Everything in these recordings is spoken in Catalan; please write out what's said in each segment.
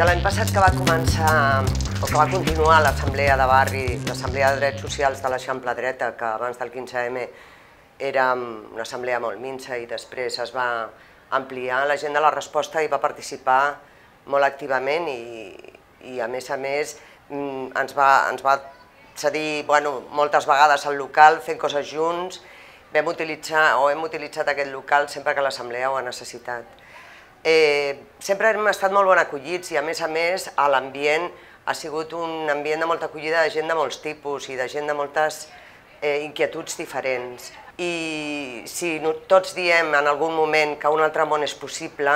de l'any passat que va començar, o que va continuar l'Assemblea de Barri, l'Assemblea de Drets Socials de l'Eixample Dreta, que abans del 15M era una assemblea molt minsa i després es va ampliar, la gent de la resposta hi va participar molt activament i a més ens va cedir moltes vegades el local fent coses junts. Hem utilitzat aquest local sempre que l'assemblea ho ha necessitat. Sempre hem estat molt ben acollits i a més l'ambient ha sigut un ambient de molta acollida de gent de molts tipus i de gent de moltes inquietuds diferents. I si tots diem en algun moment que un altre món és possible,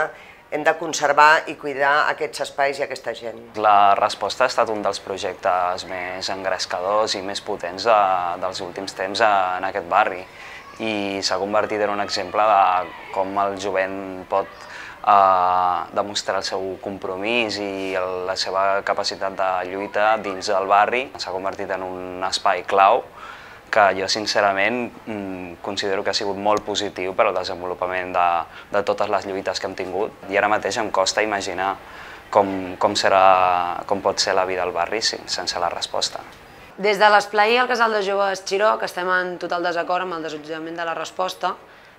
hem de conservar i cuidar aquests espais i aquesta gent. La resposta ha estat un dels projectes més engrescadors i més potents dels últims temps en aquest barri i s'ha convertit en un exemple de com el jovent pot demostrar el seu compromís i la seva capacitat de lluita dins del barri. S'ha convertit en un espai clau que jo sincerament considero que ha sigut molt positiu per al desenvolupament de totes les lluites que hem tingut i ara mateix em costa imaginar com pot ser la vida al barri sense la resposta. Des de l'esplai al Casal de Joves Xiró, que estem en total desacord amb el desallotjament de la resposta,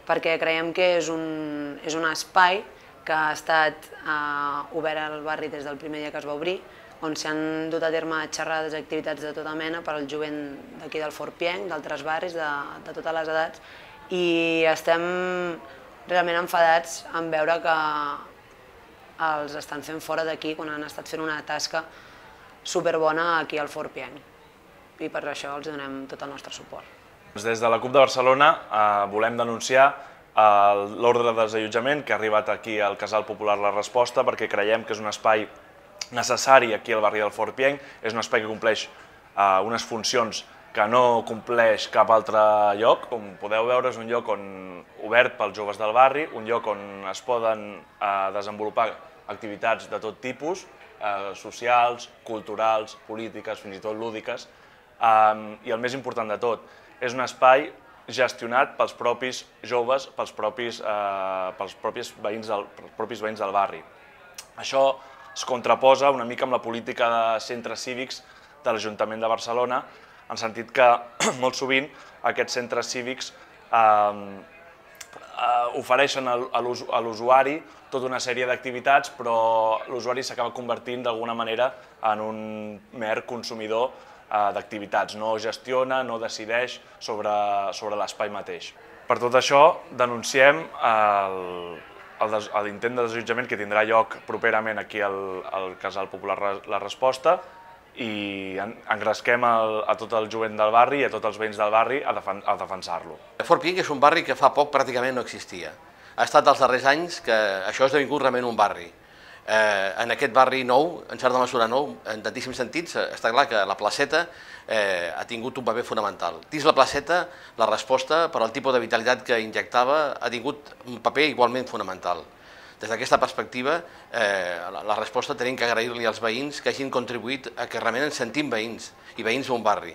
perquè creiem que és un espai que ha estat obert al barri des del primer dia que es va obrir, on s'han dut a terme xerrades i activitats de tota mena per al jovent d'aquí del Forpienc, d'altres barris, de totes les edats, i estem realment enfadats en veure que els estan fent fora d'aquí quan han estat fent una tasca superbona aquí al Forpienc. I per això els donem tot el nostre suport. Des de la CUP de Barcelona volem denunciar l'ordre de desallotjament que ha arribat aquí al Casal Popular La Resposta perquè creiem que és un espai necessari aquí al barri del Forpienc, és un espai que compleix unes funcions que no compleix cap altre lloc. Com podeu veure, és un lloc obert pels joves del barri, un lloc on es poden desenvolupar activitats de tot tipus, socials, culturals, polítiques, fins i tot lúdiques, i el més important de tot, és un espai gestionat pels propis joves, pels propis veïns del barri. Això es contraposa una mica amb la política de centres cívics de l'Ajuntament de Barcelona, en sentit que molt sovint aquests centres cívics ofereixen a l'usuari tota una sèrie d'activitats, però l'usuari s'acaba convertint d'alguna manera en un mer consumidor d'activitats, no gestiona, no decideix sobre l'espai mateix. Per tot això denunciem l'intent de desallotjament que tindrà lloc properament aquí al Casal Popular La Resposta i engresquem a tot el jovent del barri i a tots els veïns del barri a defensar-lo. Forpienc és un barri que fa poc pràcticament no existia. Ha estat dels darrers anys que això ha esdevingut realment un barri. En aquest barri nou, en certa mesura nou, en tantíssims sentits, està clar que la placeta ha tingut un paper fonamental. Dins la placeta, la resposta, per al tipus de vitalitat que injectava, ha tingut un paper igualment fonamental. Des d'aquesta perspectiva, la resposta tenim que agrair-li als veïns que hagin contribuït a que realment ens sentim veïns i veïns d'un barri.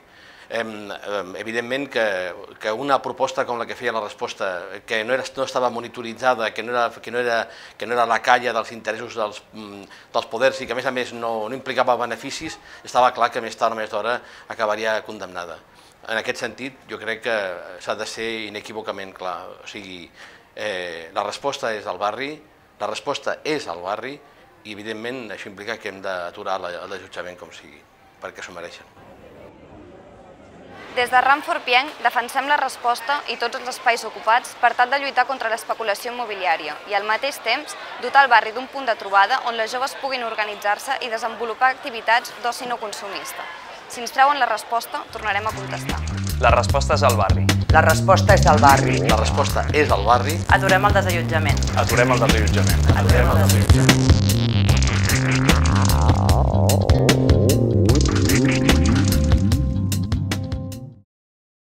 Evidentment que una proposta com la que feia la resposta, que no estava monitoritzada, que no era la calla dels interessos dels poders i que a més no implicava beneficis, estava clar que més tard o més d'hora acabaria condemnada. En aquest sentit, jo crec que s'ha de ser inequívocament clar. O sigui, la resposta és al barri, la resposta és al barri i evidentment això implica que hem d'aturar el desallotjament com sigui, perquè s'ho mereixen. Des de RAM Forpienc defensem la resposta i tots els espais ocupats per tal de lluitar contra l'especulació immobiliària i al mateix temps dotar el barri d'un punt de trobada on les joves puguin organitzar-se i desenvolupar activitats d'oci no consumista. Si ens treuen la resposta, tornarem a contestar. La resposta és al barri. La resposta és al barri. La resposta és al barri. Aturem el desallotjament. Aturem el desallotjament.